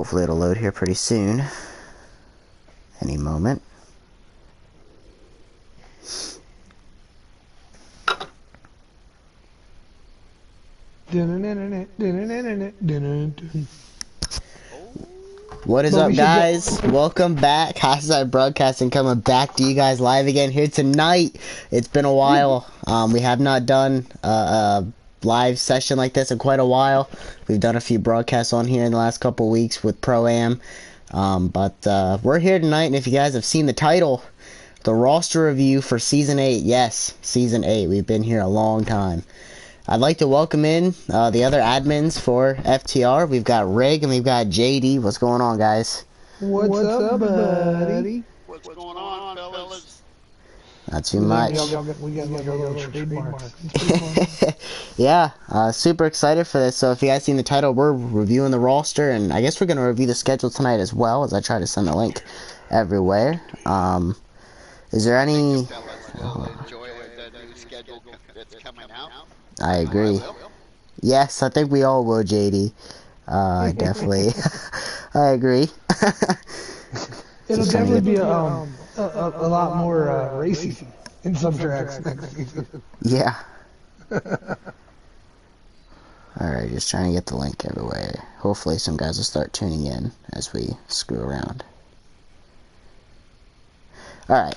Hopefully it'll load here pretty soon. Any moment. What is up, guys? Welcome back. Hashtag Broadcasting coming back to you guys live again here tonight. It's been a while. We have not done a live session like this in quite a while. We've done a few broadcasts on here in the last couple of weeks with Pro-Am. But we're here tonight, and if you guys have seen the title, the roster review for Season 8. Yes, Season 8. We've been here a long time. I'd like to welcome in the other admins for FTR. We've got Rig and we've got JD. What's going on, guys? What's up, buddy? What's going on, fellas? Not too much. We got like a little trademark. Yeah, super excited for this. So if you guys seen the title, we're reviewing the roster, and I guess we're going to review the schedule tonight as well, as I try to send a link everywhere. Is there any... Enjoy the new schedule that's coming out. I agree. Yes, I think we all will, JD. Definitely. I agree. It'll definitely be a lot more racy in some tracks next season. Yeah. Alright, just trying to get the link everywhere. Hopefully some guys will start tuning in as we screw around. Alright.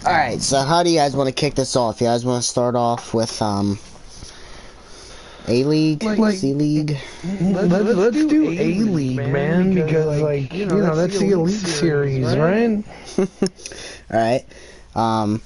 Alright, so how do you guys want to kick this off? You guys want to start off with A-League, C-League? Let's do A-League, man, because that's the Elite Series, right? Alright.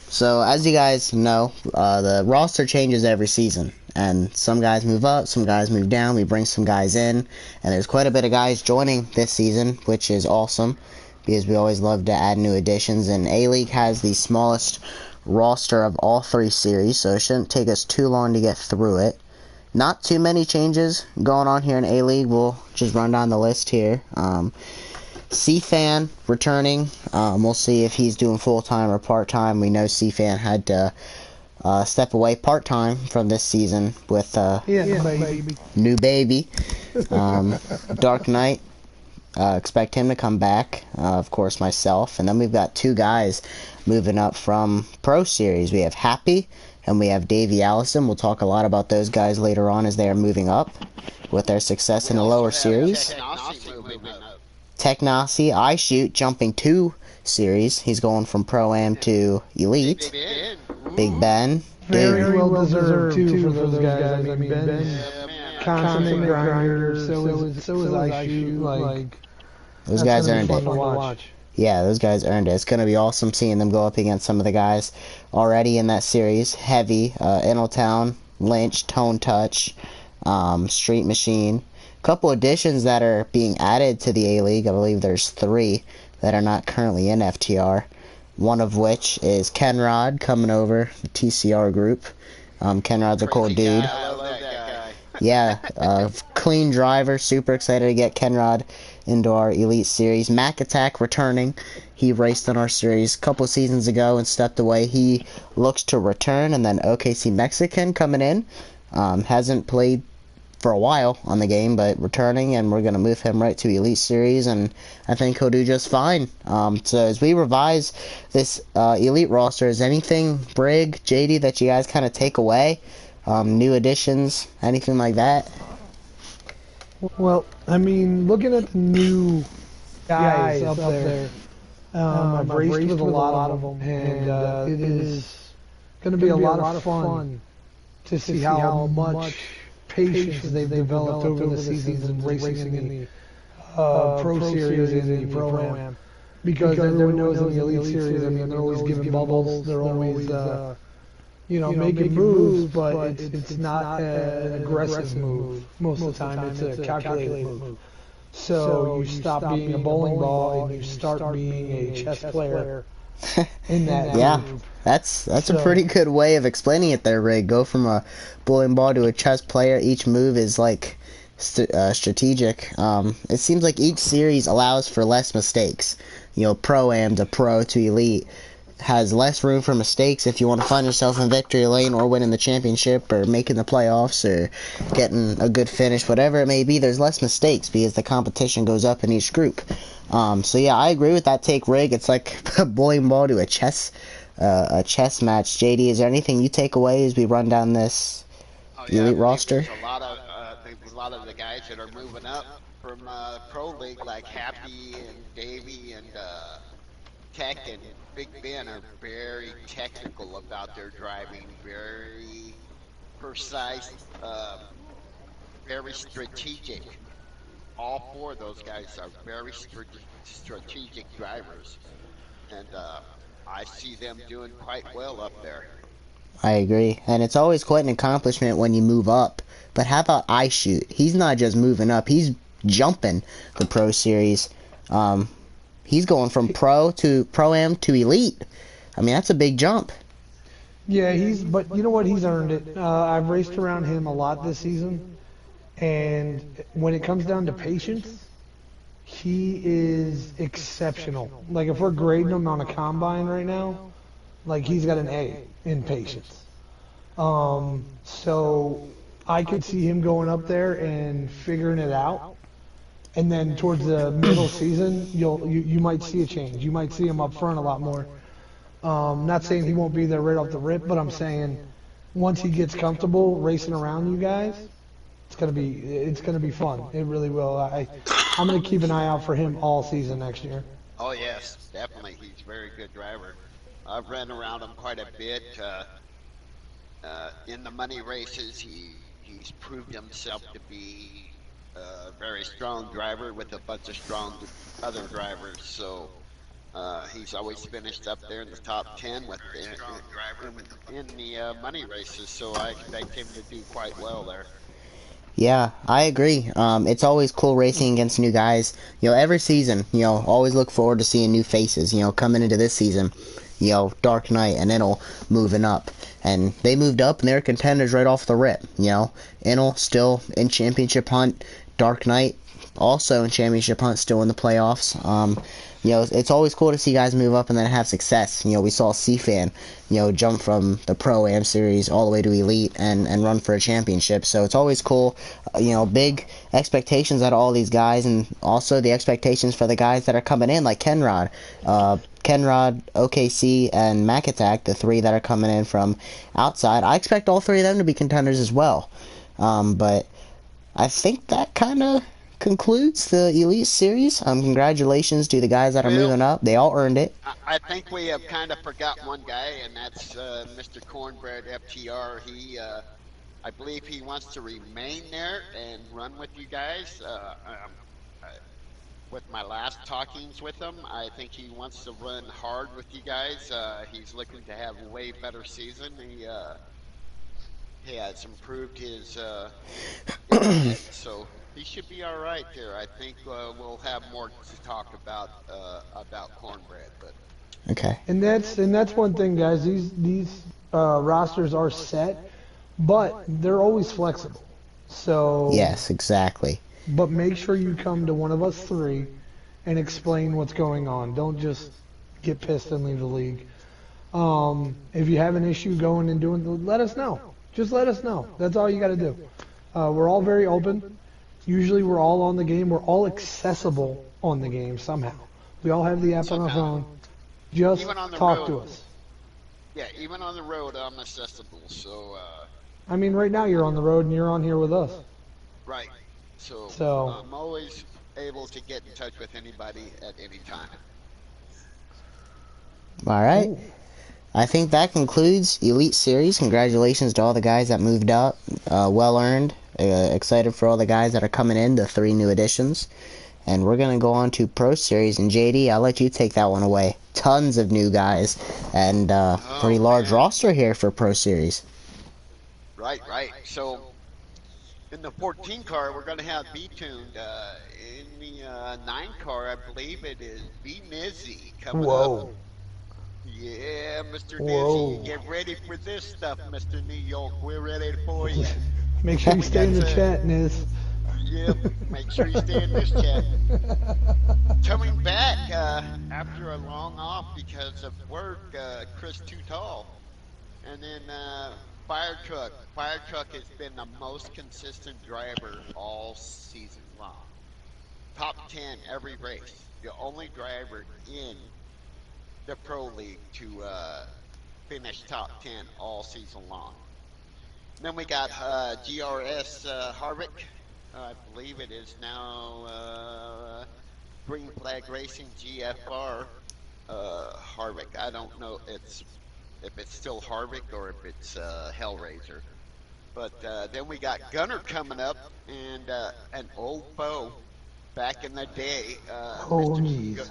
So as you guys know, the roster changes every season. And some guys move up, some guys move down, we bring some guys in, and there's quite a bit of guys joining this season, which is awesome, because we always love to add new additions, and A-League has the smallest roster of all three series, so it shouldn't take us too long to get through it. Not too many changes going on here in A-League. We'll just run down the list here. C-Fan returning. We'll see if he's doing full-time or part-time. We know C-Fan had to step away part-time from this season with new baby. Dark Knight, expect him to come back. Of course, myself. And then we've got two guys moving up from Pro Series. We have Happy and we have Davey Allison. We'll talk a lot about those guys later on as they are moving up with their success in the lower series. Technasi, I Shoot, jumping 2 series. He's going from Pro-Am to Elite. Big Ben. Very well deserved, too, for those guys. I mean, Ben's consummate grinder, so is I Shoot. Those guys earned it. Yeah, those guys earned it. It's going to be awesome seeing them go up against some of the guys already in that series. Heavy, Inaltown, Lynch, Tone Touch, Street Machine. Couple additions that are being added to the A-League. I believe there's 3 that are not currently in FTR. One of which is Kenrod coming over, the TCR group. Kenrod's a cool dude. Yeah, clean driver. Super excited to get Kenrod into our Elite Series. Mac Attack returning. He raced in our series a couple seasons ago and stepped away. He looks to return. And then OKC Mexican coming in. Hasn't played for a while on the game, but returning, and we're going to move him right to Elite Series, and I think he'll do just fine. So as we revise this Elite roster, is anything, Brig, JD, that you guys kind of take away? New additions, anything like that? Well, I mean, looking at the new guys up there, I've raced with a lot of them, and it is going to be a lot of fun to see how much patience they've developed over the seasons and racing in the Pro Series and the Pro-Am. Because everyone knows in the Elite Series, I mean, they're always giving bubbles, they're always, making moves, but it's not an aggressive move. Most of the time, it's a calculated move. So you stop being a bowling ball and you start being a chess player in that move. That's a pretty good way of explaining it there, Ray. Go from a bowling ball to a chess player. Each move is like strategic. It seems like each series allows for less mistakes. Pro-Am to Pro to Elite has less room for mistakes if you want to find yourself in victory lane or winning the championship or making the playoffs or getting a good finish, whatever it may be. There's less mistakes because the competition goes up in each group. So yeah, I agree with that take, Rig. It's like a bowling ball to a chess match. JD, is there anything you take away as we run down this Elite roster? There's a lot of the guys that are moving up from Pro League, like Happy and Davey and Tech and Big Ben are very technical about their driving, very precise, very strategic. All four of those guys are very strategic drivers, and I see them doing quite well up there. I agree, and it's always quite an accomplishment when you move up. But how about iShoot? He's not just moving up; he's jumping the Pro Series. He's going from Pro to Pro-Am to Elite. I mean, that's a big jump. Yeah, but you know what? He's earned it. I've raced around him a lot this season, and when it comes down to patience, he is exceptional. Like, if we're grading him on a combine right now, like, he's got an A in patience. So I could see him going up there and figuring it out. And then towards the middle season, you might see a change. You might see him up front a lot more. Not saying he won't be there right off the rip, but I'm saying once he gets comfortable racing around you guys, it's gonna be fun. It really will. I'm gonna keep an eye out for him all season next year. Oh yes, definitely. He's a very good driver. I've ran around him quite a bit. In the money races, he's proved himself to be a very strong driver with a bunch of strong other drivers. So he's always finished up there in the top 10 in the money races. So I expect him to do quite well there. Yeah, I agree. It's always cool racing against new guys. Every season, always look forward to seeing new faces. Coming into this season, Dark Knight and Inel moving up. And they moved up and they're contenders right off the rip. Inel still in championship hunt. Dark Knight also in championship hunt, still in the playoffs. It's always cool to see guys move up and then have success. We saw C-Fan, jump from the Pro-Am series all the way to Elite and run for a championship. So it's always cool. Big expectations out of all these guys, and also the expectations for the guys that are coming in, like Kenrod, OKC, and Mac Attack, the three that are coming in from outside. I expect all three of them to be contenders as well. But I think that kind of concludes the Elite Series. Congratulations to the guys that are moving up. They all earned it. I think we have kind of forgot one guy, and that's Mr. Cornbread FTR. I believe he wants to remain there and run with you guys. With my last talkings with him, I think he wants to run hard with you guys. He's looking to have a way better season. He has improved his so he should be all right there. I think we'll have more to talk about Cornbread, but okay. And that's one thing, guys. These rosters are set, but they're always flexible. So yes, exactly. But make sure you come to one of us three and explain what's going on. Don't just get pissed and leave the league. If you have an issue going and doing, let us know. Just let us know. That's all you got to do. We're all very open. Usually we're all on the game. We're all accessible on the game somehow. We all have the app on our phone. Just talk to us. Yeah, even on the road, I'm accessible. So. I mean, right now you're on the road and you're on here with us. Right. So I'm always able to get in touch with anybody at any time. All right. Ooh. I think that concludes Elite Series. Congratulations to all the guys that moved up. Well earned. Excited for all the guys that are coming in, the 3 new additions. And we're going to go on to Pro Series. And JD, I'll let you take that one away. Tons of new guys and pretty large roster here for Pro Series. Right. So in the 14 car, we're going to have B-Tuned. In the 9 car, I believe it is B-Nizzy coming up. Yeah, Mr. Nizzy, get ready for this stuff, Mr. New York. We're ready for you. Make sure you stay in the chat, Niz. Yep. Make sure you stay in this chat. Coming back after a long off because of work, Chris Too Tall. And then Fire Truck. Fire Truck has been the most consistent driver all season long. Top 10 every race. The only driver in the Pro League to finish top 10 all season long. And then we got GRS Harvick. I believe it is now Green Flag Racing GFR Harvick. I don't know if it's still Harvick or if it's Hellraiser. But then we got Gunner coming up and an old foe back in the day, Mr.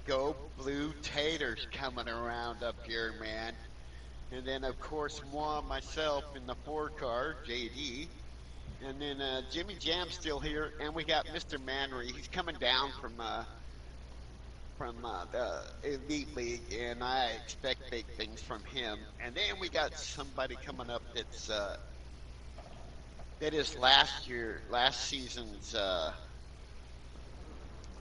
Go Blue Taters coming around up here, man. And then, of course, moi, myself in the 4-car, JD. And then Jimmy Jam's still here. And we got Mr. Manry. He's coming down from the Elite League, and I expect big things from him. And then we got somebody coming up that is last season's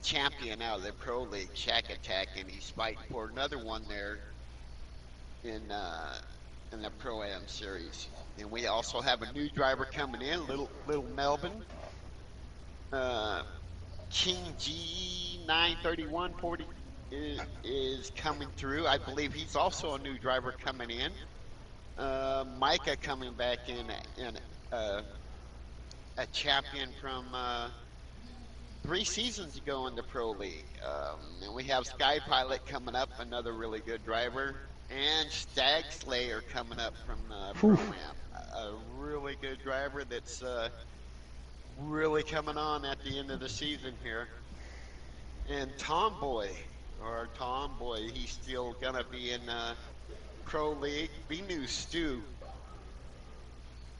champion out of the Pro League, Shack Attack, and he's fighting for another one there in the Pro-Am series. And we also have a new driver coming in, little Melvin. King G93140 is coming through. I believe he's also a new driver coming in. Micah coming back in a champion from 3 seasons ago in the Pro League. And we have Sky Pilot coming up, another really good driver. And Stag Slayer coming up from Pro-Am, a really good driver that's really coming on at the end of the season here. And Tomboy, he's still gonna be in Pro League. Benu Stu,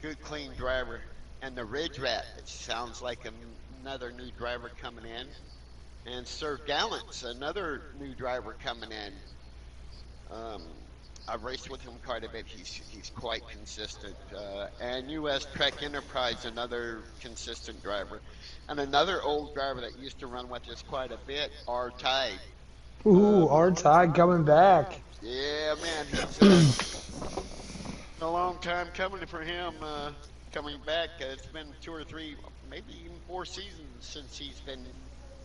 good clean driver. And the Ridge Rat, it sounds like another new driver coming in. And Sir Gallant's another new driver coming in. I've raced with him quite a bit. He's quite consistent. And US Trek Enterprise, another consistent driver. And another old driver that used to run with us quite a bit, R-Tide. Ooh, R-Tide coming back. Yeah, man. He's a long time coming for him coming back. It's been 2 or 3, maybe even 4 seasons since he's been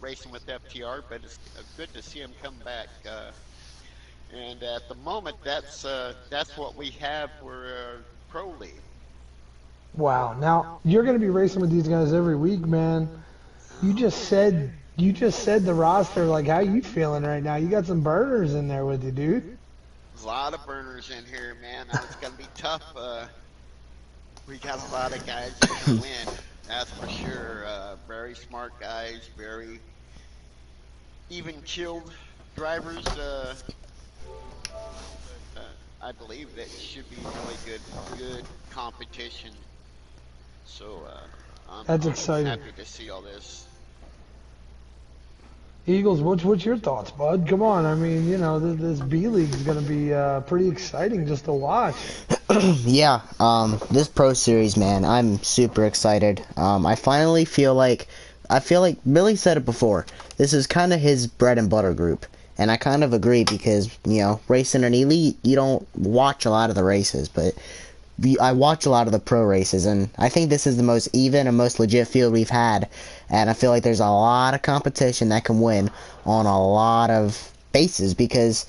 racing with FTR, but it's good to see him come back. And at the moment, that's what we have for Pro League. Wow. Now you're going to be racing with these guys every week, man. You just said the roster. Like, how you feeling right now? You got some burners in there with you, dude. A lot of burners in here, man. It's going to be tough. We got a lot of guys that can win. That's for sure. Very smart guys, very even-keeled drivers. I believe that should be really good competition. So that's exciting. Happy to see all this. Eagles, what's your thoughts, bud? Come on, I mean, you know, this B League is going to be pretty exciting just to watch. Yeah, this Pro Series, man, I'm super excited. I finally feel like Billy said it before. This is kind of his bread and butter group. And I kind of agree because, you know, racing an elite, you don't watch a lot of the races, but I watch a lot of the pro races, and I think this is the most even and most legit field we've had, and I feel like there's a lot of competition that can win on a lot of bases because,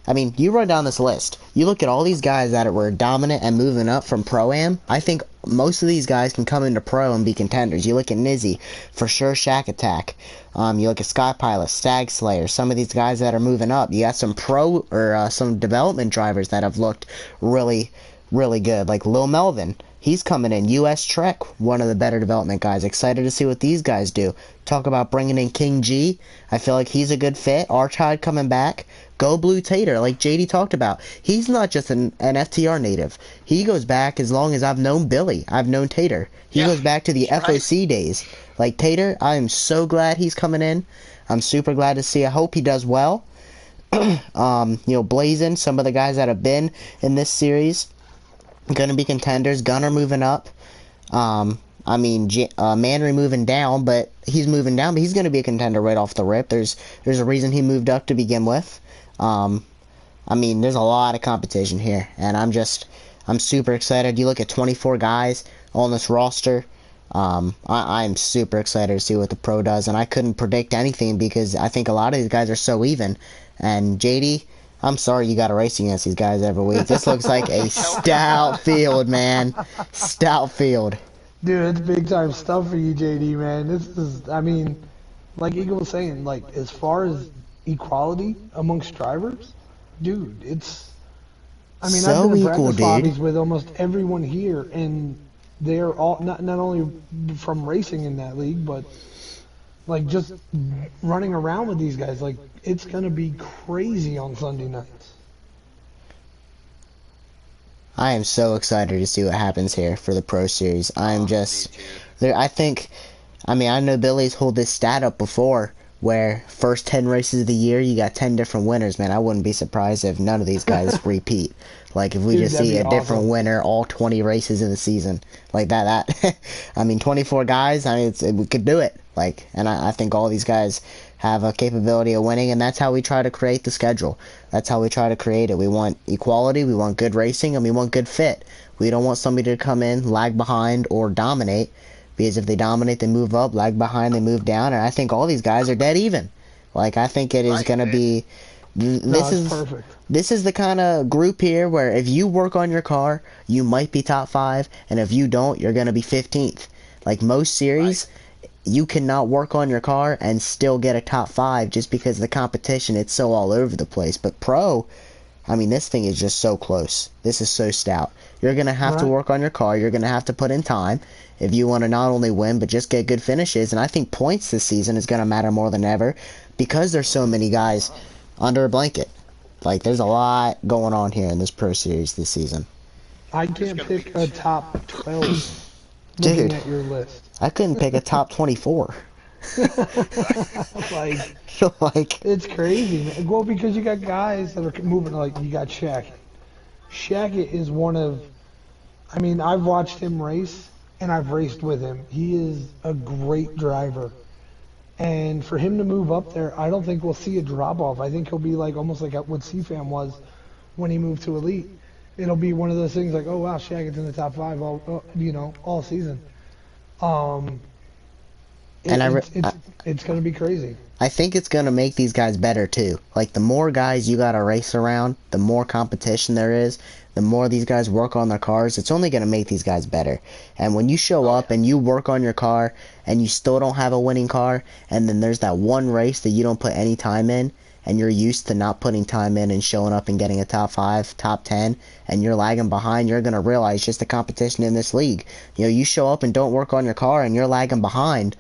I mean, you run down this list, you look at all these guys that were dominant and moving up from Pro-Am, I think most of these guys can come into Pro and be contenders. You look at Nizzy, for sure Shack Attack. You look at Sky Pilot, Stag Slayer, some of these guys that are moving up. You got some pro or some development drivers that have looked really, really good, like Lil Melvin. He's coming in. US Trek, one of the better development guys. Excited to see what these guys do. Talk about bringing in King G. I feel like he's a good fit. Archide coming back. Go Blue Tater, like JD talked about. He's not just an FTR native. He goes back as long as I've known Billy. I've known Tater. He goes back to the FOC days. Like, Tater, I am so glad he's coming in. I'm super glad to see. I hope he does well. You know, Blazin', some of the guys that have been in this series, going to be contenders. Gunner moving up. I I mean, Manry moving down, but he's moving down, but he's going to be a contender right off the rip. There's a reason he moved up to begin with. I mean, there's a lot of competition here, and I'm super excited. You look at 24 guys on this roster. I'm super excited to see what the pro does, and I couldn't predict anything because I think a lot of these guys are so even. And JD, I'm sorry you got to race against these guys every week. This looks like a stout field, man. Stout field. Dude, it's big time stuff for you, JD, man. This is, I mean, like Eagle was saying, like as far as equality amongst drivers, dude, it's. I mean, So I've been to equal, practice lobbies dude. with almost everyone here, and they're all not only from racing in that league, but like just running around with these guys. Like it's gonna be crazy on Sunday nights. I am so excited to see what happens here for the Pro Series. I'm Me just too. there. I mean, I know Billy's hold this stat up before, where first 10 races of the year you got 10 different winners. Man, I wouldn't be surprised if none of these guys repeat. Like if we Dude, just that'd see be a different awesome. winner all 20 races in the season, like that. I mean, 24 guys. I mean, we could do it. Like, and I think all these guys have a capability of winning, and that's how we try to create the schedule. That's how we try to create it. We want equality, we want good racing, and we want good fit. We don't want somebody to come in, lag behind, or dominate, because if they dominate, they move up, lag behind, they move down, and I think all these guys are dead even. Like, I think it is Right. going to be. No, This it's is. perfect. This is the kind of group here where if you work on your car, you might be top 5, and if you don't, you're going to be 15th. Like most Right. series, you cannot work on your car and still get a top 5 just because the competition, it's so all over the place. But pro, I mean, this thing is just so close. This is so stout. You're going to have to Right. work on your car. You're going to have to put in time if you want to not only win, but just get good finishes. And I think points this season is going to matter more than ever because there's so many guys under a blanket. Like, there's a lot going on here in this Pro Series this season. I There's can't gonna be. pick a top 12 looking Dude, at your list. I couldn't pick a top 24. Like, Like, it's crazy, man. Well, because you got guys that are moving, like, you got Shaq. Shaq is one of, I mean, I've watched him race, and I've raced with him. He is a great driver. And for him to move up there, I don't think we'll see a drop off. I think he'll be like almost like what CFAM was when he moved to Elite. It'll be one of those things like, oh wow, Shaq is in the top 5 all season. Um, and it, it's going to be crazy. I think it's going to make these guys better too. Like, the more guys you got to race around, the more competition there is, the more these guys work on their cars, it's only going to make these guys better. And when you show Oh up yeah. and you work on your car and you still don't have a winning car, and then there's that one race that you don't put any time in, and you're used to not putting time in and showing up and getting a top 5, top 10, and you're lagging behind, you're going to realize just the competition in this league. You know, you show up and don't work on your car and you're lagging behind,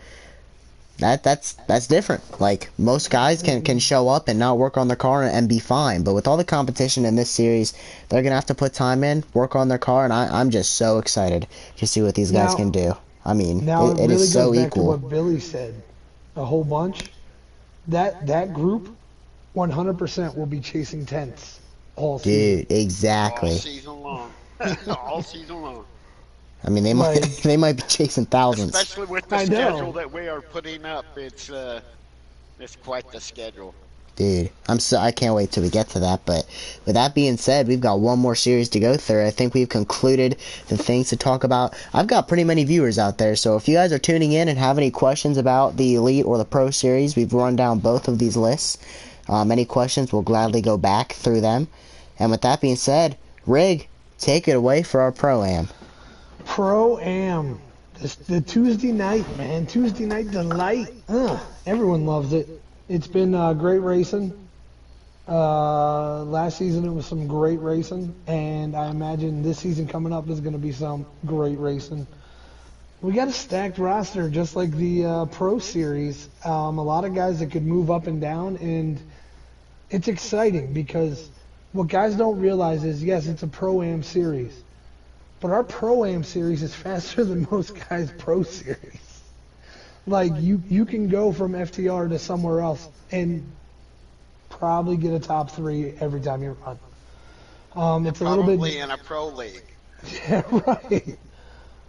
that's different. Like, most guys can show up and not work on their car and be fine, but with all the competition in this series, they're gonna have to put time in, work on their car, and I'm just so excited to see what these guys can Now, do. I mean, now it it is really goes so back to equal. what Billy said a whole bunch. That group 100% will be chasing tents all season. Dude, All exactly. season long. All season long. I mean, they might Like, they might be chasing thousands. Especially with the I schedule know. that we are putting up, it's quite the schedule. Dude, I can't wait till we get to that. But with that being said, we've got one more series to go through. I think we've concluded the things to talk about. I've got pretty many viewers out there, so if you guys are tuning in and have any questions about the Elite or the Pro Series, we've run down both of these lists. Any questions, we'll gladly go back through them. And with that being said, Rig, take it away for our Pro-Am. Pro-Am. The Tuesday night, man. Tuesday night delight. Everyone loves it. It's been great racing. Last season it was some great racing, and I imagine this season coming up is going to be some great racing. We got a stacked roster, just like the Pro Series. A lot of guys that could move up and down, and it's exciting because what guys don't realize is, yes, it's a Pro-Am series, but our Pro-Am series is faster than most guys' Pro Series. Like, you can go from FTR to somewhere else and probably get a top 3 every time you run. It's a little bit, Probably in a pro league. yeah, right.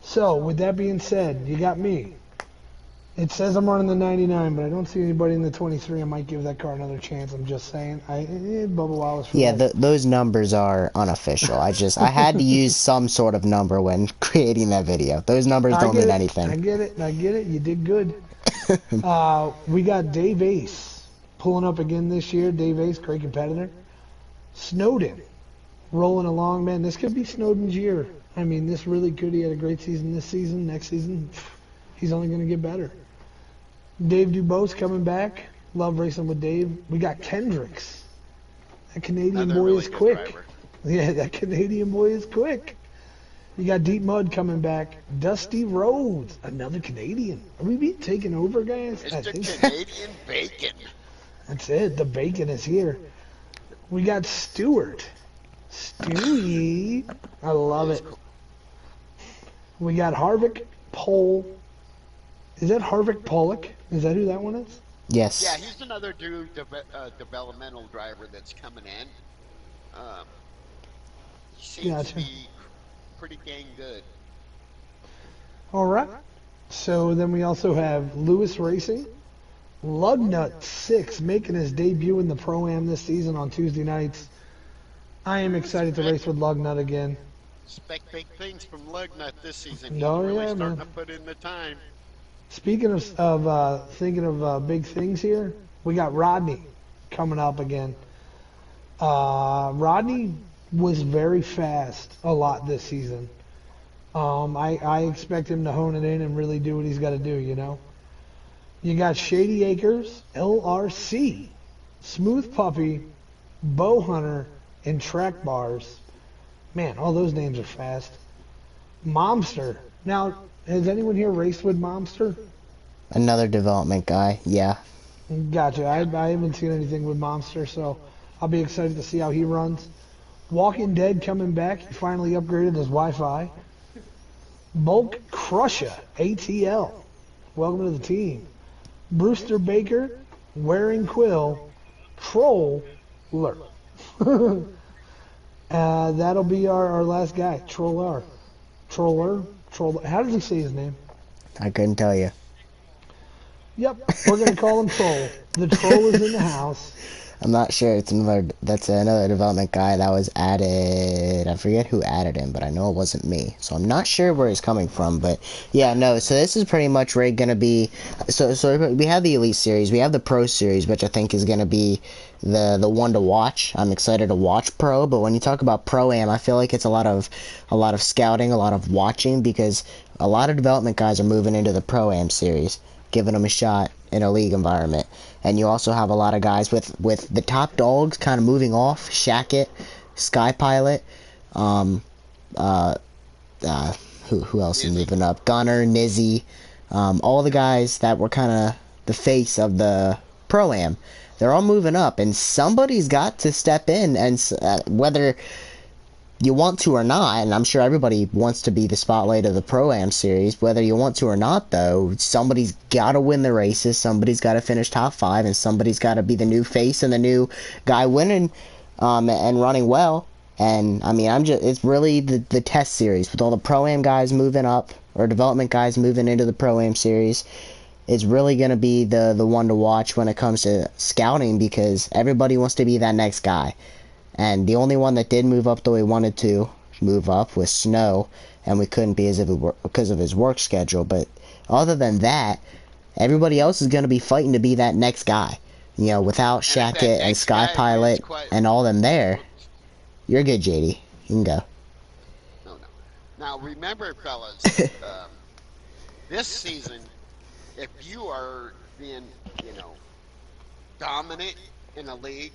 So, with that being said, you got me. It says I'm running the 99, but I don't see anybody in the 23. I might give that car another chance. I'm just saying. Bubba Wallace for Yeah, life. those numbers are unofficial. I had to use some sort of number when creating that video. Those numbers I don't get mean it. anything. I get it. I get it. You did good. We got Dave Ace pulling up again this year. Dave Ace, great competitor. Snowden rolling along, man. This could be Snowden's year. I mean, this really could. He had a great season this season. Next season, he's only going to get better. Dave Dubose coming back. Love racing with Dave. We got Kendricks. That Canadian Another boy really is good quick. driver. Yeah, that Canadian boy is quick. You got Deep Mud coming back. Dusty Rhodes, another Canadian. Are we being taken over, guys? It's I the think so. Canadian bacon. That's it. The bacon is here. We got Stewart. Stewie. I love it. Cool. We got Harvick Pole. Is that Harvick Pollock? Is that who that one is? Yes. Yeah, he's another developmental driver that's coming in. He seems to Gotcha. be pretty dang good. All right. So then we also have Lewis Racing. Lugnut 6 making his debut in the Pro-Am this season on Tuesday nights. I am excited to race with Lugnut again. Expect big things from Lugnut this season. He's Oh, really yeah, starting man. to put in the time. Speaking of thinking of big things here, we got Rodney coming up again. Rodney was very fast a lot this season. I expect him to hone it in and really do what he's got to do, you know. You got Shady Acres, LRC, Smooth Puppy, Bow Hunter, and Track Bars. Man, all those names are fast. Momster. Now, has anyone here raced with Momster? Another development guy. Yeah. Gotcha. I haven't seen anything with Monster, so I'll be excited to see how he runs. Walking Dead coming back. He finally upgraded his Wi-Fi. Bulk Crusher, ATL. Welcome to the team. Brewster Baker, Wearing Quill, Troller. That'll be our last guy, Troller. Troller? How does he say his name? I couldn't tell you. Yep, we're going to call him Troll. The Troll is in the house. I'm not sure. That's another development guy that was added. I forget who added him, but I know it wasn't me. So I'm not sure where he's coming from. But yeah, no. So this is pretty much gonna be. So we have the Elite Series, we have the Pro Series, which I think is gonna be the one to watch. I'm excited to watch Pro, but when you talk about Pro-Am, I feel like it's a lot of scouting, a lot of watching, because a lot of development guys are moving into the Pro-Am series, giving them a shot in a league environment. And you also have a lot of guys with the top dogs kind of moving off. Shackett, Sky Pilot, who else is moving up? Gunner, Nizzy, all the guys that were kind of the face of the Pro-Am. They're all moving up, and somebody's got to step in, and whether you want to or not, and I'm sure everybody wants to be the spotlight of the Pro-Am series, whether you want to or not, though, somebody's got to win the races, somebody's got to finish top 5, and somebody's got to be the new face and the new guy winning and running well. And, I mean, it's really the test series, with all the Pro-Am guys moving up, or development guys moving into the Pro-Am series. It's really going to be the one to watch when it comes to scouting, because everybody wants to be that next guy. And the only one that did move up the way he wanted to move up was Snow, and we couldn't because of his work schedule. But other than that, everybody else is going to be fighting to be that next guy. You know, without Shackett and Sky Pilot and all them there, you're good, JD. You can go. No. Now remember, fellas, this season, if you are being, dominant in a league,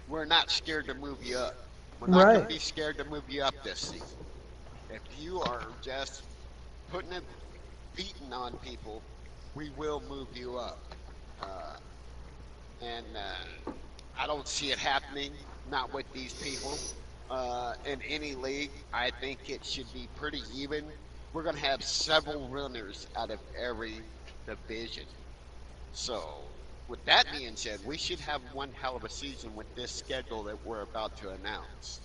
we're not scared to move you up. We're not going to be scared to move you up this season. If you are just putting a beating on people, we will move you up. And I don't see it happening, not with these people. In any league, I think it should be pretty even. We're going to have several runners out of every division. So, with that being said, we should have one hell of a season with this schedule that we're about to announce.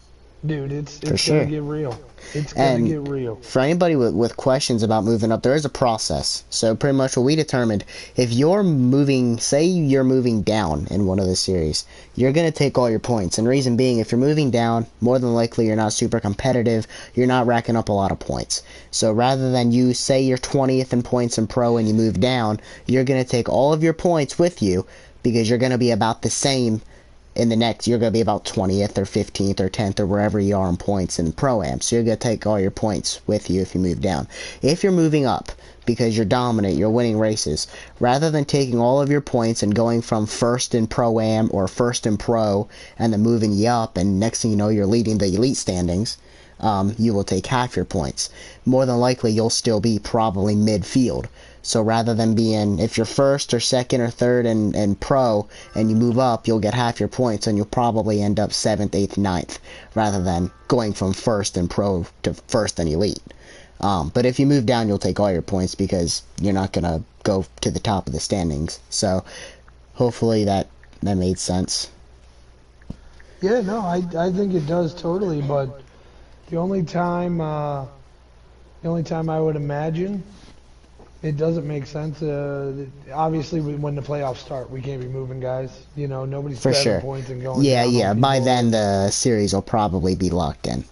Dude, it's For sure. gonna get real. It's gonna get real. For anybody with questions about moving up, there is a process. So pretty much what we determined, if you're moving, say you're moving down in one of the series, you're going to take all your points. And reason being, if you're moving down, more than likely you're not super competitive, you're not racking up a lot of points. So rather than you say you're 20th in points in pro and you move down, you're going to take all of your points with you because you're going to be about the same in the next, you're going to be about 20th or 15th or 10th or wherever you are in points in Pro-Am. So you're going to take all your points with you if you move down. If you're moving up because you're dominant, you're winning races, rather than taking all of your points and going from first in Pro-Am or first in Pro and then moving you up and next thing you know you're leading the elite standings, you will take half your points. More than likely you'll still be probably midfield. So rather than being, if you're first or second or third in pro and you move up, you'll get half your points and you'll probably end up 7th, 8th, ninth, rather than going from first in pro to first in elite. But if you move down, you'll take all your points because you're not going to go to the top of the standings. So hopefully that made sense. Yeah, no, I think it does totally, but the only time I would imagine it doesn't make sense. Obviously, when the playoffs start, we can't be moving guys. You know, nobody's For grabbing sure. points and going Yeah, down yeah. on By people. then, the series will probably be locked in.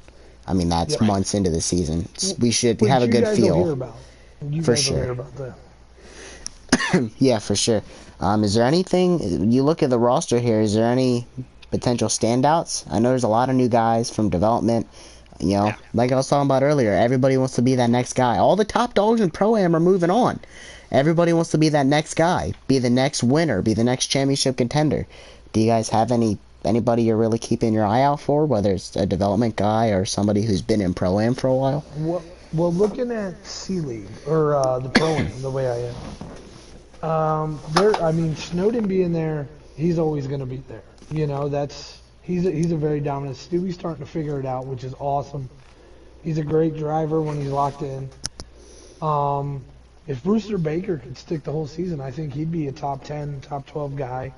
I mean, that's Yep. months into the season. We should Which have a you good guys will feel. hear about. You For guys will sure. hear about that. Yeah, for sure. Is there anything, you look at the roster here, is there any potential standouts? I know there's a lot of new guys from development. You know, like I was talking about earlier, everybody wants to be that next guy. All the top dogs in Pro-Am are moving on. Everybody wants to be that next guy, be the next winner, be the next championship contender. Do you guys have anybody you're really keeping your eye out for, whether it's a development guy or somebody who's been in Pro-Am for a while? Well, looking at C-League, or the Pro-Am, the way I am, I mean, Snowden being there, he's always going to be there. You know, he's a very dominant. Stewie's starting to figure it out, which is awesome. He's a great driver when he's locked in. If Brewster Baker could stick the whole season, I think he'd be a top 10, top 12 guy.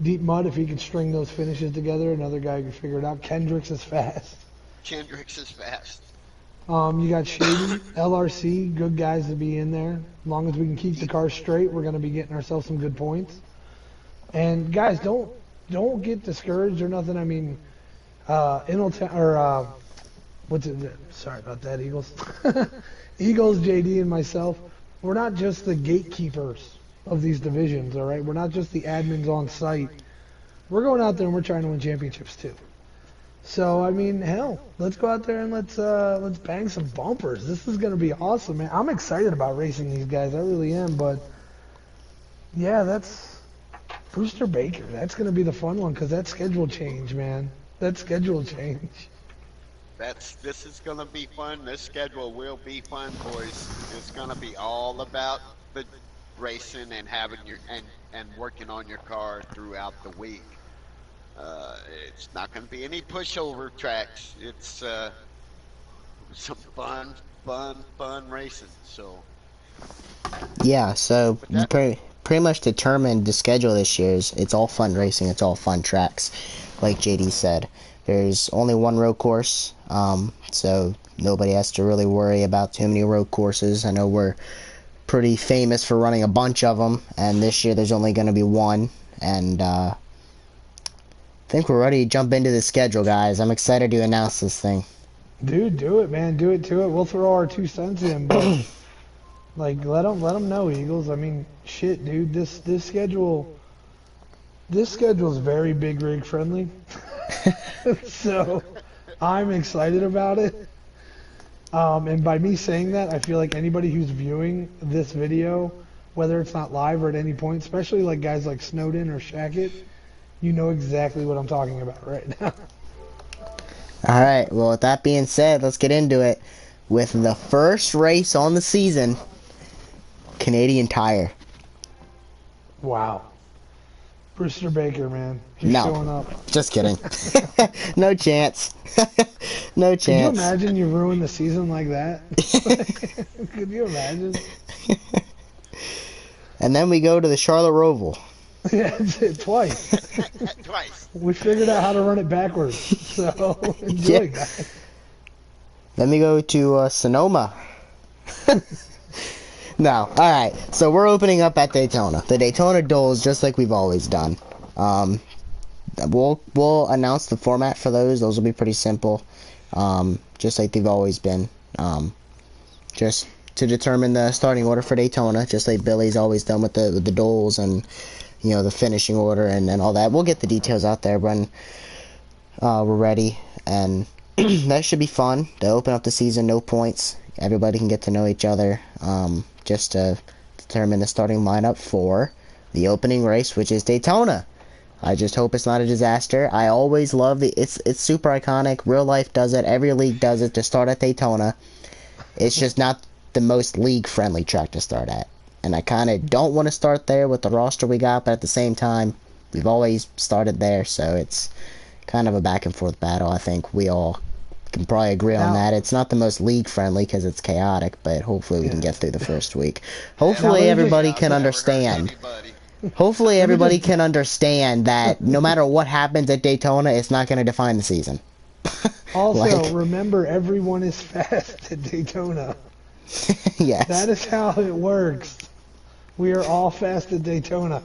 Deep Mud, if he could string those finishes together, another guy could figure it out. Kendricks is fast. Kendricks is fast. You got Shady, LRC, good guys to be in there. As long as we can keep the car straight, we're going to be getting ourselves some good points. And guys, don't get discouraged or nothing. I mean, what's it? Sorry about that, Eagles. Eagles, JD, and myself. We're not just the gatekeepers of these divisions, all right? We're not just the admins on site. We're going out there and we're trying to win championships too. So I mean, hell, let's go out there and let's bang some bumpers. This is gonna be awesome, man. I'm excited about racing these guys. I really am. But yeah, that's Brewster Baker. That's gonna be the fun one because that schedule change, man. That schedule change. This is gonna be fun. This schedule will be fun, boys. It's gonna be all about the racing and having and working on your car throughout the week. It's not going to be any pushover tracks. It's some fun racing. So Yeah, so you pretty much determined the schedule this year's. It's all fun racing. It's all fun tracks, like JD said. There's only one road course, so nobody has to really worry about too many road courses. I know we're pretty famous for running a bunch of them, and this year there's only going to be one. And I think we're ready to jump into the schedule, guys. I'm excited to announce this thing. Dude, do it, man. Do it to it. We'll throw our 2 cents in, but like let them know, Eagles. I mean, shit, dude. This schedule is very big rig friendly. So I'm excited about it. And by me saying that, I feel like anybody who's viewing this video, whether it's not live or at any point, especially like guys like Snowden or Shackett, you know exactly what I'm talking about right now. Alright, well with that being said, let's get into it with the first race on the season, Canadian Tire. Wow. Brewster Baker, man. He's showing up. Just kidding. No chance. No chance. Could you imagine you ruin the season like that? Could you imagine? And then we go to the Charlotte Roval. Yeah, that's it, twice. Twice. We figured out how to run it backwards. So Yeah. enjoy, guys. Let me go to Sonoma. No, alright. So we're opening up at Daytona. The Daytona Duels, just like we've always done. We'll announce the format for those. Those will be pretty simple. Just like they've always been. Just to determine the starting order for Daytona, just like Billy's always done with the duels and the finishing order and all that. We'll get the details out there when we're ready, and that should be fun to open up the season. No points, everybody can get to know each other, just to determine the starting lineup for the opening race, which is Daytona. I just hope it's not a disaster. I always love it's super iconic. Real life does it, every league does it to start at Daytona. It's just not the most league friendly track to start at, and I kind of don't want to start there with the roster we got, but at the same time we've always started there, so it's kind of a back and forth battle. I think we all can probably agree on that. It's not the most league friendly because it's chaotic, but hopefully we can get through the first week. Hopefully everybody can understand. Hopefully everybody can understand that no matter what happens at Daytona, it's not going to define the season. Also, remember, everyone is fast at Daytona. Yes. That is how it works. We are all fast at Daytona.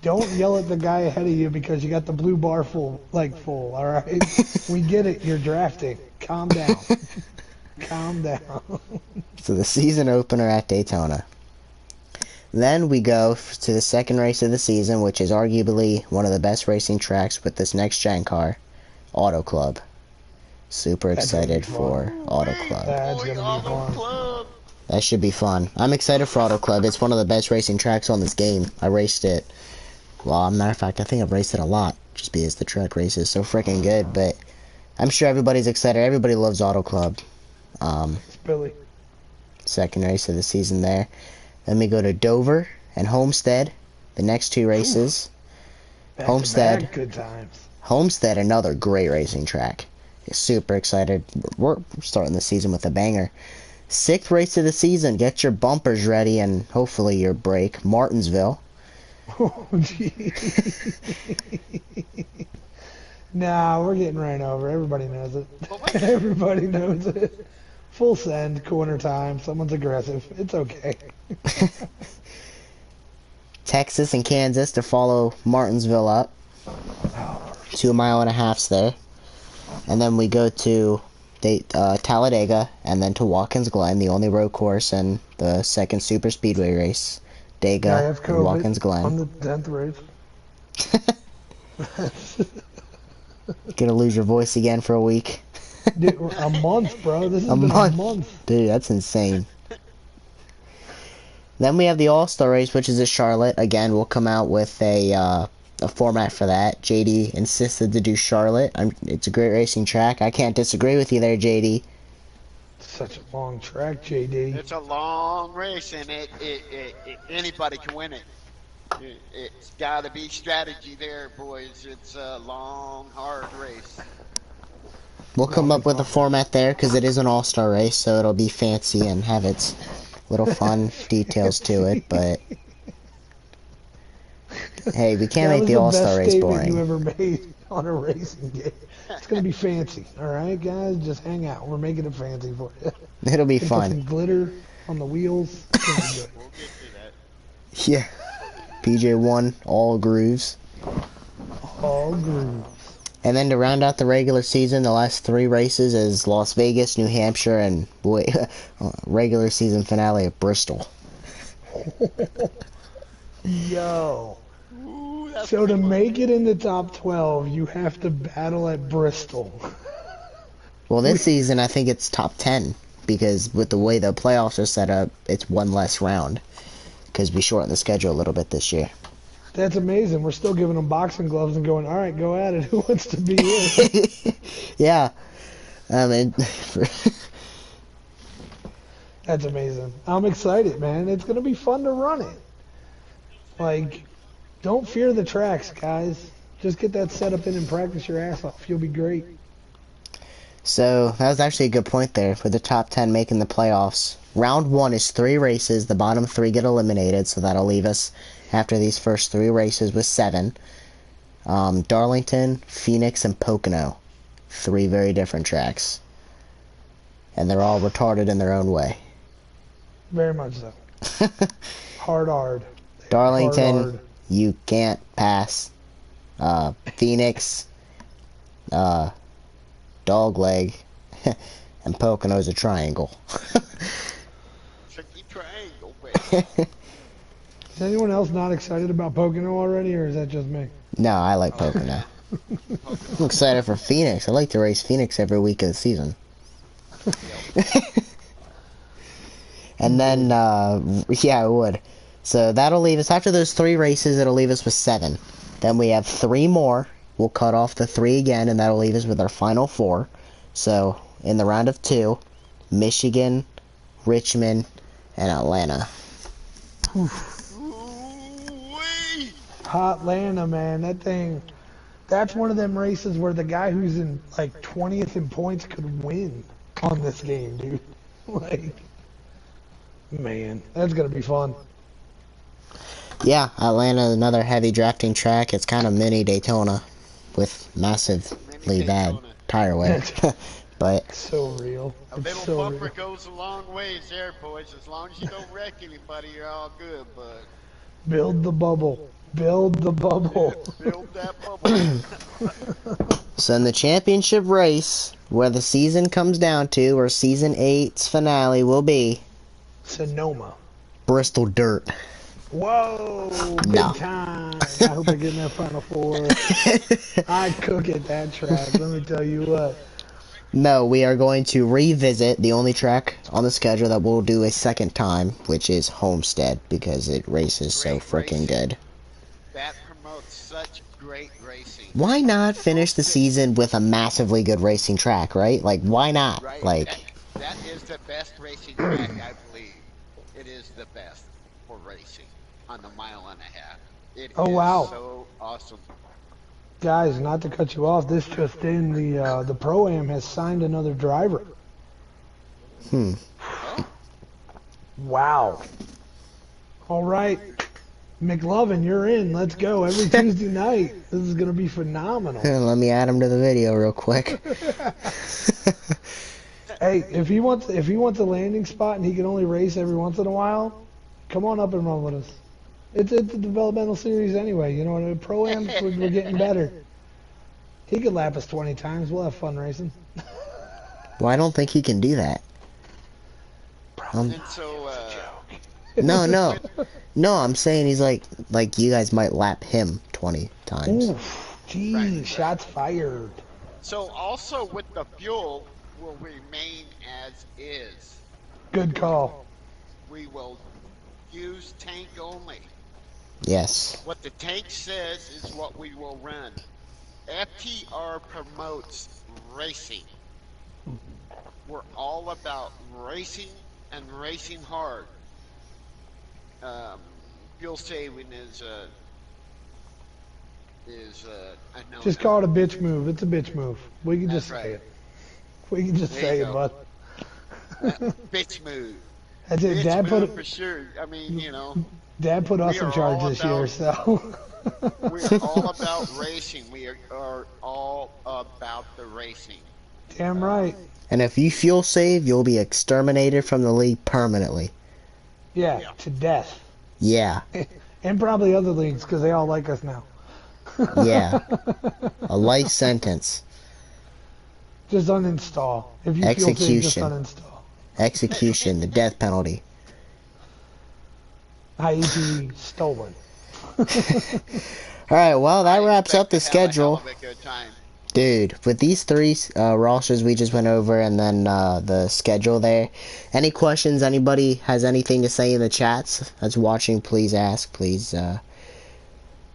Don't yell at the guy ahead of you because you got the blue bar full, all right? We get it, you're drafting. Calm down. Calm down. So the season opener at Daytona. Then we go to the second race of the season, which is arguably one of the best racing tracks with this next-gen car, Auto Club. Super excited for Auto Club. That's gonna be fun. That should be fun. I'm excited for Auto Club. It's one of the best racing tracks on this game. I raced it. Well, as a matter of fact, I think I've raced it a lot, just because the track race is so freaking good. But I'm sure everybody's excited. Everybody loves Auto Club. Billy. Second race of the season there. Then we go to Dover and Homestead, the next two races. Homestead. Good times. Homestead, another great racing track. Super excited. We're starting the season with a banger. Sixth race of the season. Get your bumpers ready and hopefully your brake. Martinsville. Oh, gee. Nah, we're getting ran over. Everybody knows it. Everybody knows it. Full send, corner time. Someone's aggressive. It's okay. Texas and Kansas to follow Martinsville up. 2.5 miles there. And then we go to Talladega, and then to Watkins Glen, the only road course and the second super speedway race. Dega and Watkins Glen. On the 10th race. Gonna lose your voice again for a week. Dude, a month, bro. This has been a month. Dude, that's insane. Then we have the All-Star race, which is at Charlotte. Again, we'll come out with a format for that. JD insisted to do Charlotte. It's a great racing track. I can't disagree with you there, JD. Such a long track, JD. It's a long race, and anybody can win it. It's got to be strategy there, boys. It's a long, hard race. We'll come up with a format there because it is an all-star race, so it'll be fancy and have its little fun details to it, but hey, we can't make the all-star race boring. You ever made on a racing game. It's gonna be fancy, all right, guys. Just hang out. We're making it fancy for you. It'll be fun. Put some glitter on the wheels. It's gonna be good. We'll get to that. Yeah. PJ1, all grooves. All grooves. And then to round out the regular season, the last 3 races is Las Vegas, New Hampshire, and regular season finale at Bristol. Yo. Ooh, So to make it in the top 12, you have to battle at Bristol. Well, this season I think it's top 10 because with the way the playoffs are set up, it's one less round because we shortened the schedule a little bit this year. That's amazing. We're still giving them boxing gloves and going, all right, go at it. Who wants to be here? Yeah. That's amazing. I'm excited, man. It's going to be fun to run it. Like, don't fear the tracks, guys. Just get that setup in and practice your ass off. You'll be great. So, that was actually a good point there for the top 10 making the playoffs. Round 1 is 3 races. The bottom 3 get eliminated, so that'll leave us after these first 3 races with 7. Darlington, Phoenix, and Pocono. 3 very different tracks. And they're all retarded in their own way. Very much so. Hard. Darlington, Hard. you can't pass. Phoenix, dogleg, and Pocono's a triangle. Tricky triangle, baby. Is anyone else not excited about Pocono already, or is that just me? No, I like Pocono. I'm excited for Phoenix. I like to race Phoenix every week of the season. And then, yeah, I would. So that'll leave us, after those 3 races, it'll leave us with 7. Then we have 3 more. We'll cut off the 3 again, and that'll leave us with our final 4. So, in the round of 2, Michigan, Richmond, and Atlanta. Hotlanta, man, that thing, that's one of them races where the guy who's in, like, 20th in points could win on this game, dude. Like, man, that's going to be fun. Yeah, Atlanta, another heavy drafting track. It's kind of mini Daytona with massively bad tire wear. But so real. A little bumper goes a long ways there, boys. As long as you don't wreck anybody, you're all good, but... Build the bubble. Build the bubble. Build that bubble. So in the championship race, where the season comes down to, or season 8's finale will be... Sonoma. Bristol Dirt. Whoa, big time. I hope I get in that Final 4. I'd cook at that track, let me tell you what. No, we are going to revisit the only track on the schedule that we'll do a second time, which is Homestead, because it races so freaking good. That promotes such great racing. Why not finish the season with a massively good racing track, right? Like, why not? Right. Like, that is the best racing track, I believe. It is the best for racing on the 1.5 miles. It is wow. So awesome. Guys, not to cut you off, this just in, the Pro-Am has signed another driver. Wow. All right. McLovin, you're in. Let's go every Tuesday night. This is going to be phenomenal. let me add him to the video real quick. Hey, if he wants a landing spot and he can only race every once in a while, come on up and run with us. It's a developmental series anyway, you know what I mean? Pro-Am, we're getting better. He could lap us 20 times. We'll have fun racing. Well, I don't think he can do that. And so, No, I'm saying he's like you guys might lap him 20 times. Ooh, geez, right. Shots fired. So also with the fuel will remain as is. Good call. We will use tank only. Yes. What the tank says is what we will run. FTR promotes racing. We're all about racing and racing hard. Fuel saving is a no. Just call it a bitch move. It's a bitch move. We can just say it. We can just say it, bud. Bitch move. That's it. Dad put it for sure. I mean, you know. Dad put us in charge this year, so. We're all about racing. We are all about the racing. Damn right. And if you fuel save, you'll be exterminated from the league permanently. Yeah, to death. Yeah. And probably other leagues, because they all like us now. Yeah. A life sentence. Just uninstall. If you Execution. fuel save, just uninstall. Execution, the death penalty. IEP stolen. Alright, well, that wraps up the schedule. Dude, with these 3 rosters we just went over, and then the schedule there, any questions, anybody has anything to say in the chats that's watching, please ask. Please,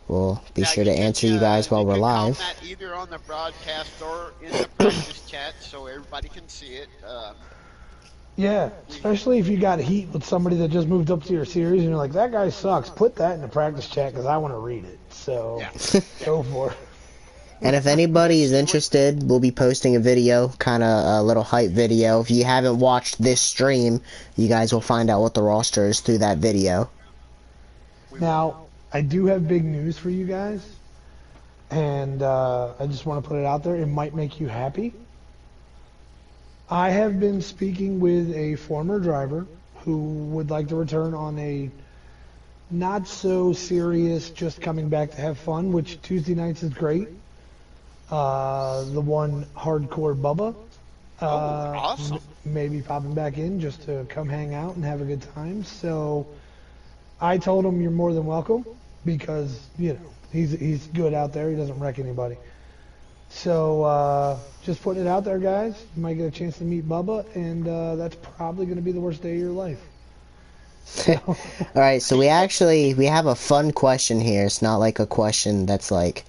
we'll be sure to answer you guys while we're live. Comment either on the broadcast or in the practice chat so everybody can see it. Yeah, especially if you got heat with somebody that just moved up to your series and you're like, that guy sucks. Put that in the practice chat because I want to read it. So, go for it. And if anybody is interested, we'll be posting a video, kind of a little hype video. If you haven't watched this stream, you guys will find out what the roster is through that video. Now, I do have big news for you guys, and I just want to put it out there. It might make you happy. I have been speaking with a former driver who would like to return on a not so serious, just coming back to have fun, which Tuesday nights is great. The one hardcore Bubba. Awesome. Maybe popping back in just to come hang out and have a good time. So I told him you're more than welcome because, he's good out there. He doesn't wreck anybody. So just putting it out there, guys. You might get a chance to meet Bubba, and that's probably going to be the worst day of your life. All right, so we have a fun question here. It's not like a question that's like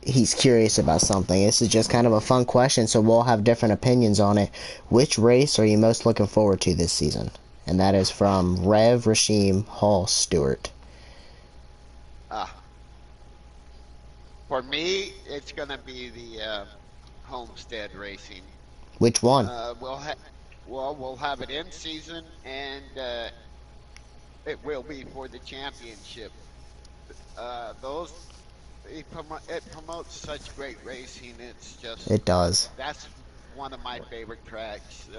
he's curious about something. This is just kind of a fun question, so we'll have different opinions on it. Which race are you most looking forward to this season? And that is from Rev Rashim Hall Stewart. For me, it's going to be the Homestead Racing. Which one? We'll have it in season, and it will be for the championship. It promotes such great racing. It's just It does. That's one of my favorite tracks.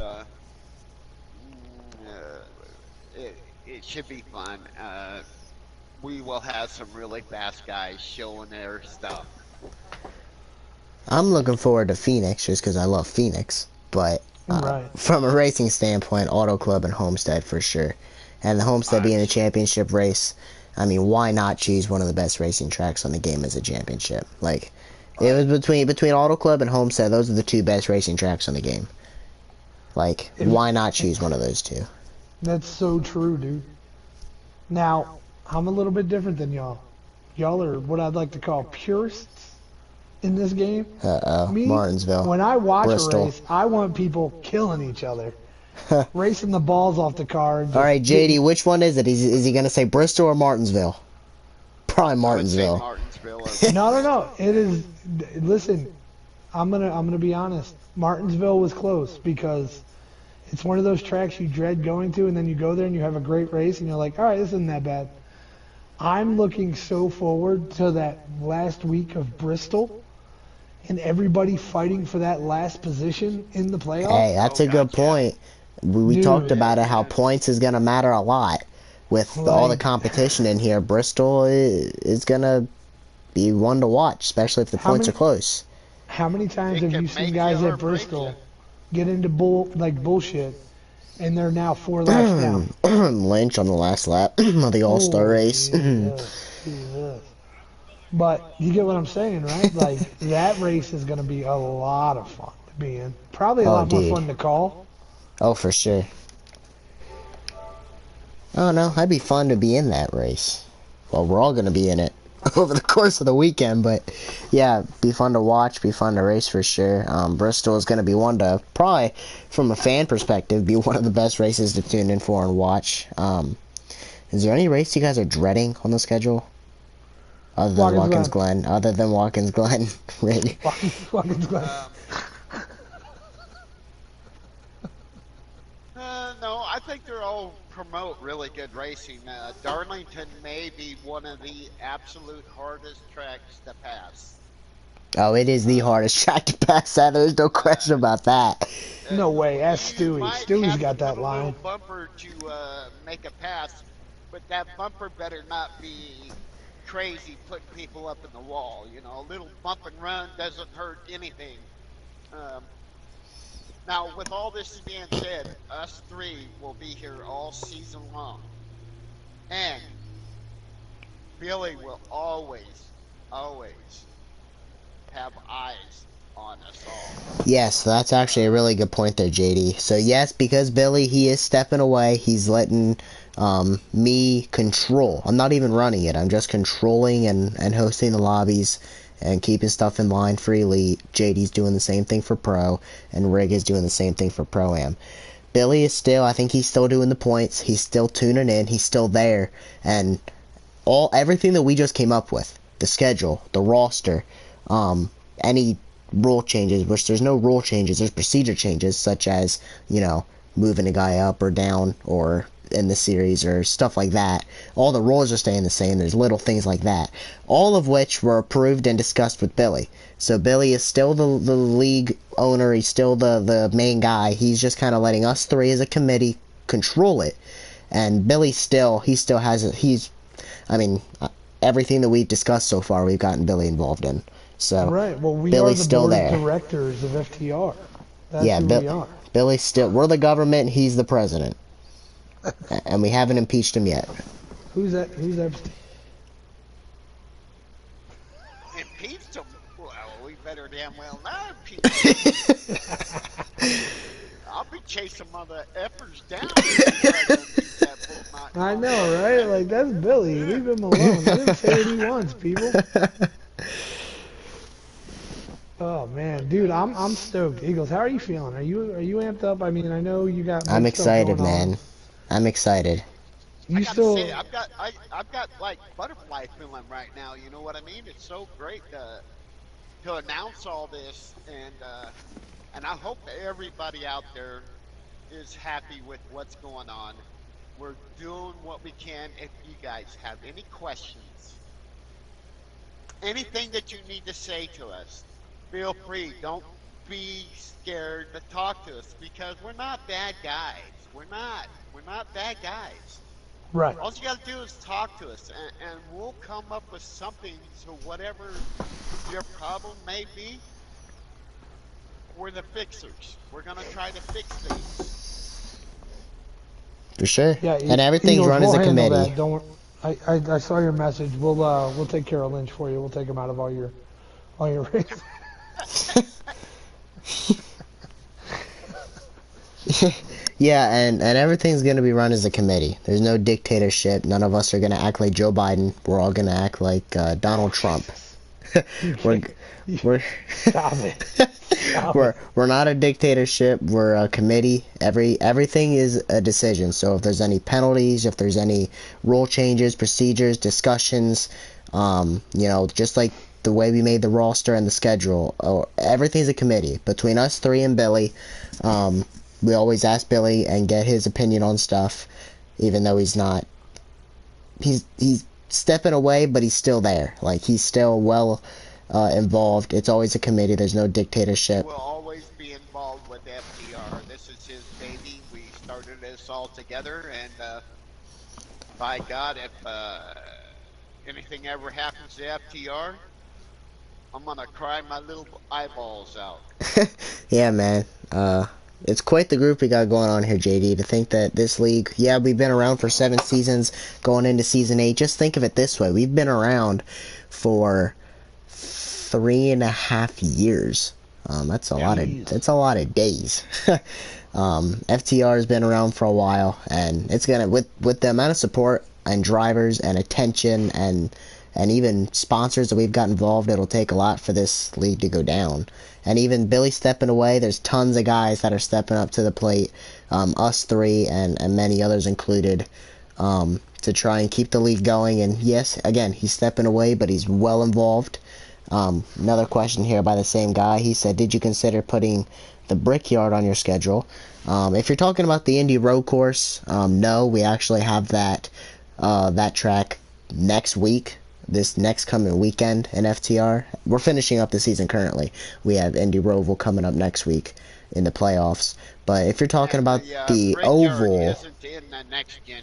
It should be fun. We will have some really fast guys showing their stuff. I'm looking forward to Phoenix just because I love Phoenix, but from a racing standpoint, Auto Club and Homestead for sure. And the Homestead being a championship race, I mean, why not choose one of the best racing tracks on the game as a championship? Like, it was between Auto Club and Homestead, those are the two best racing tracks on the game. Like, why not choose one of those two? That's so true, dude. Now, I'm a little bit different than y'all. Y'all are what I'd like to call purists in this game. Me, Martinsville. When I watch Bristol. a race, I want people killing each other. Racing the balls off the car. All right, JD, which one is it? Is he going to say Bristol or Martinsville? Probably Martinsville. No. It is. Listen, I'm gonna be honest. Martinsville was close because it's one of those tracks you dread going to, and then you go there and you have a great race, and you're like, all right, this isn't that bad. I'm looking so forward to that last week of Bristol and everybody fighting for that last position in the playoffs. Hey, that's a good point. We talked about it, how points is going to matter a lot. With all the competition in here, Bristol is going to be one to watch, especially if the points are close. How many times have you seen guys at Bristol get into bullshit, and they're now 4 laps down? Lynch on the last lap of the All-Star race. Jesus. But you get what I'm saying, right? Like, that race is going to be a lot of fun to be in. Probably a lot more fun to call. Oh, for sure. Oh, no, that'd be fun to be in that race. Well, we're all going to be in it over the course of the weekend, but yeah, be fun to watch, be fun to race for sure. Bristol is going to be one to, probably, from a fan perspective, be one of the best races to tune in for and watch. Is there any race you guys are dreading on the schedule? Other than Watkins Glen. Other than Watkins Glen. Really? Watkins Glen. No, I think they're all promote really good racing. Darlington may be one of the absolute hardest tracks to pass. Oh, it is the hardest track to pass. There's no question about that. No way. Ask Stewie. Stewie's got that line. You might have to put a little bumper to make a pass, but that bumper better not be crazy putting people up in the wall. You know, a little bump and run doesn't hurt anything. Now, with all this being said, us three will be here all season long. And Billy will always have eyes on us all. Yes, that's actually a really good point there, JD. So yes, because Billy, he is stepping away. He's letting me control. I'm not even running it. I'm just controlling and hosting the lobbies and keeping stuff in line for Elite. JD's doing the same thing for Pro, and Rig is doing the same thing for Pro-Am. Billy is still, I think he's still doing the points. He's still tuning in. He's still there. And everything that we just came up with, the schedule, the roster, any rule changes, which there's no rule changes, there's procedure changes, such as, moving a guy up or down, or in the series or stuff like that. All the rules are staying the same. There's little things like that, all of which were approved and discussed with Billy. So Billy is still the league owner. He's still the main guy. He's just kind of letting us three as a committee control it. And Billy still has everything that we've discussed so far, we've gotten Billy involved in. So right. Well, we Billy's are the still board there. of directors of FTR. That's Yeah, who we are. Billy's still. We're the government. He's the president, and we haven't impeached him yet. Who's that? Who's that? Impeached him? Well, we better damn well not impeach him. I'll be chasing mother effers down. I know, right? Like, that's Billy. Leave him alone. Let him say what he wants, people. Oh man, dude, I'm stoked. Eagles, how are you feeling? Are you amped up? I mean, I know you got. I'm excited, man. I'm excited. You still? Say, I've got like butterfly feeling right now. You know what I mean? It's so great to announce all this, and I hope that everybody out there is happy with what's going on. We're doing what we can. If you guys have any questions, anything that you need to say to us, feel free. Don't be scared to talk to us because we're not bad guys. We're not bad guys. Right. All you got to do is talk to us, and we'll come up with something. So whatever your problem may be, we're the fixers. We're gonna try to fix things. For sure. Yeah. And everything's run as a committee. That. Don't. I saw your message. We'll take care of Lynch for you. We'll take him out of all your races. Yeah, and everything's going to be run as a committee. There's no dictatorship. None of us are going to act like Joe Biden. We're all going to act like Donald Trump. we're Stop it. we're not a dictatorship. We're a committee. Everything is a decision. So if there's any penalties, if there's any rule changes, procedures, discussions, just like the way we made the roster and the schedule, everything's a committee between us three and Billy. We always ask Billy and get his opinion on stuff, even though he's stepping away, but he's still there. Like, he's still well involved. It's always a committee. There's no dictatorship. We'll always be involved with FTR. This is his baby. We started this all together, and by God, if anything ever happens to FTR, I'm gonna cry my little eyeballs out. Yeah, man. It's quite the group we got going on here, JD. To think that this league, yeah, we've been around for 7 seasons, going into season 8. Just think of it this way: we've been around for 3.5 years. That's a lot of days. FTR has been around for a while, and it's gonna with the amount of support and drivers and attention and even sponsors that we've got involved, it'll take a lot for this league to go down. And even Billy stepping away, there's tons of guys that are stepping up to the plate, us three and many others included, to try and keep the league going. And yes, again, he's stepping away, but he's well involved. Another question here by the same guy. He said, did you consider putting the Brickyard on your schedule? If you're talking about the Indy Road Course, no, we actually have that track next week. This next coming weekend in FTR. We're finishing up the season currently. We have Indy Roval coming up next week in the playoffs. But if you're talking about the Oval, isn't in the next gen.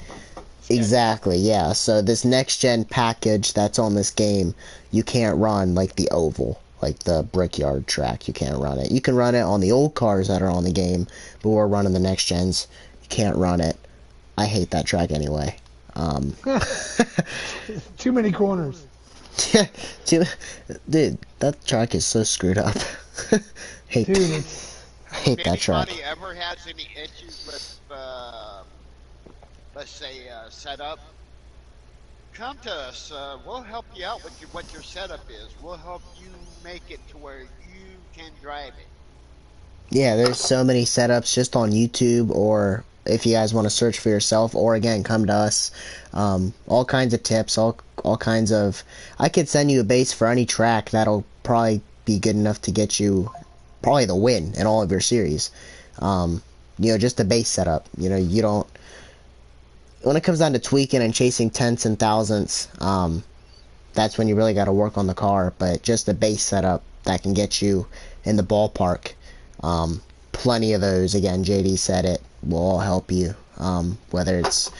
Exactly, yeah. So this next gen package that's on this game, you can't run like the Oval, like the Brickyard track. You can't run it. You can run it on the old cars that are on the game, but we're running the next gens. You can't run it. I hate that track anyway. Too many corners. Dude, that track is so screwed up. hate that track. If anybody ever has any issues with, let's say, setup, come to us. We'll help you out with what your setup is. We'll help you make it to where you can drive it. Yeah, there's so many setups just on YouTube, or if you guys want to search for yourself, or again, come to us. All kinds of tips, all kinds of... I could send you a base for any track that'll probably be good enough to get you probably the win in all of your series. Just a base setup. You don't... when it comes down to tweaking and chasing tenths and thousandths, that's when you really got to work on the car. But just the base setup that can get you in the ballpark, plenty of those. Again, JD said it will all help you, whether it's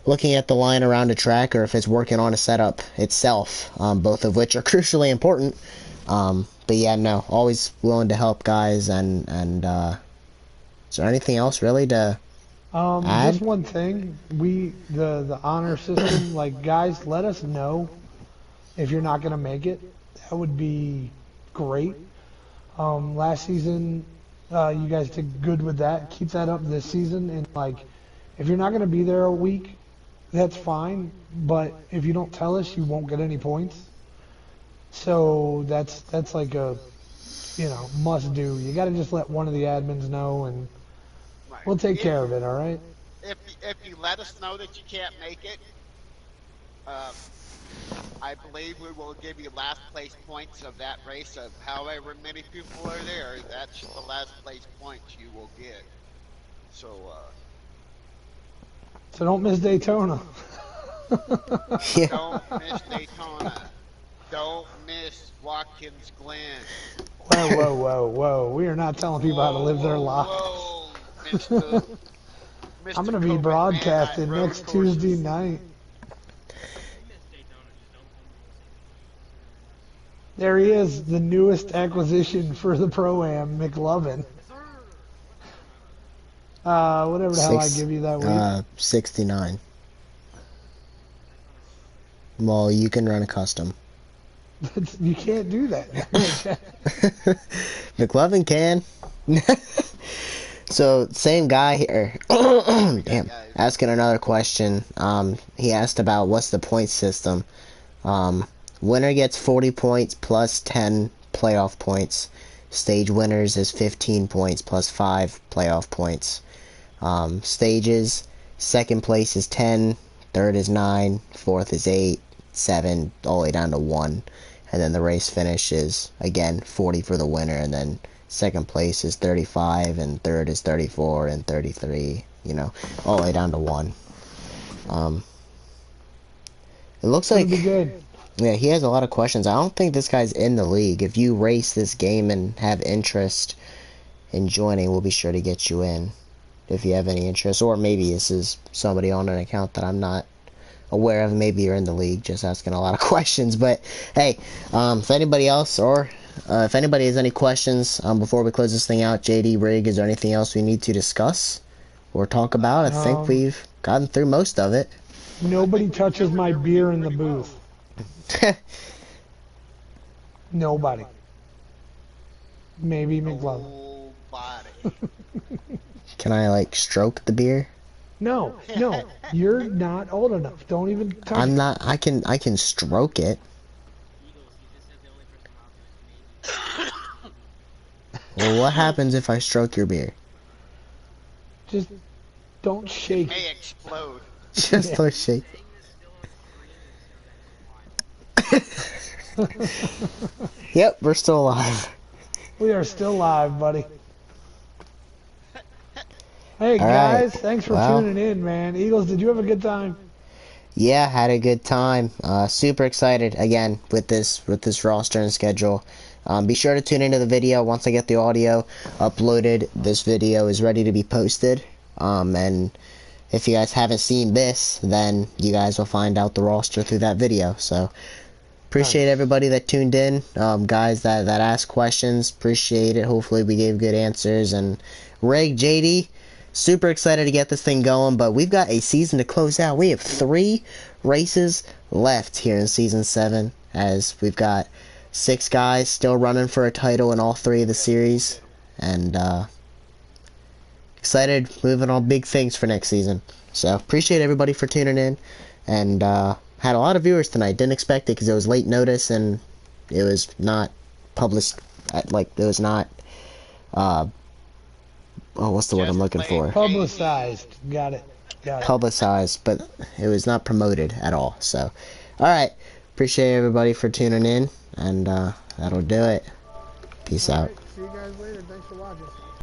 looking at the line around a track or if it's working on a setup itself, both of which are crucially important. But yeah, no, always willing to help guys. And is there anything else really to add? Just one thing. The honor system, like, guys, let us know if you're not going to make it. That would be great. Last season, you guys did good with that. Keep that up this season. And, like, if you're not going to be there a week, that's fine. But if you don't tell us, you won't get any points. So that's like a, must do. You got to just let one of the admins know, and we'll take care of it, all right? If you let us know that you can't make it, I believe we will give you last place points of that race of however many people are there. That's the last place points you will get. So don't miss Daytona. Yeah. don't miss Daytona. Don't miss Watkins Glen. Whoa. We are not telling people how to live their lives. Whoa, Mr. I'm going to be broadcasting next Tuesday night. There he is, the newest acquisition for the Pro-Am, McLovin. Whatever the hell I give you that week. 69. Well, you can run a custom. You can't do that. McLovin can. So, same guy here. Damn. Asking another question. He asked about what's the point system. Winner gets 40 points plus 10 playoff points. Stage winners is 15 points plus 5 playoff points. Stages, second place is 10, third is 9, fourth is 8, 7, all the way down to 1. And then the race finish is, again, 40 for the winner, and then second place is 35, and third is 34, and 33, all the way down to 1. It looks like... It'll be good. Yeah, he has a lot of questions. I don't think this guy's in the league. If you race this game and have interest in joining, we'll be sure to get you in if you have any interest. Or maybe this is somebody on an account that I'm not aware of. Maybe you're in the league, just asking a lot of questions. But hey, if anybody else or if anybody has any questions before we close this thing out, JD, Rig, is there anything else we need to discuss or talk about? I think we've gotten through most of it. Nobody touches my beer in the booth. Nobody. Maybe McLovin. Can I, like, stroke the beer? No. You're not old enough. Don't even touch I'm it. not. I can stroke it. Well, what happens if I stroke your beer? Just don't shake. It may explode. Just don't shake. Yep, we're still alive. We are still live, buddy. Hey, All guys, right. thanks for tuning in, man. Eagles, did you have a good time? Yeah, had a good time. Super excited again with this roster and schedule. Be sure to tune into the video once I get the audio uploaded. This video is ready to be posted. And if you guys haven't seen this, then you guys will find out the roster through that video. So appreciate everybody that tuned in, guys that asked questions. Appreciate it. Hopefully we gave good answers. And Rig, JD, super excited to get this thing going, but we've got a season to close out. We have 3 races left here in Season 7, as we've got 6 guys still running for a title in all 3 of the series, and excited, moving on big things for next season. So appreciate everybody for tuning in, and had a lot of viewers tonight. Didn't expect it because it was late notice and it was not published, it was not what's the word I'm looking for? Publicized. Got it. Publicized, but it was not promoted at all. So, alright. Appreciate everybody for tuning in, and that'll do it. Peace out. See you guys later. Thanks for watching.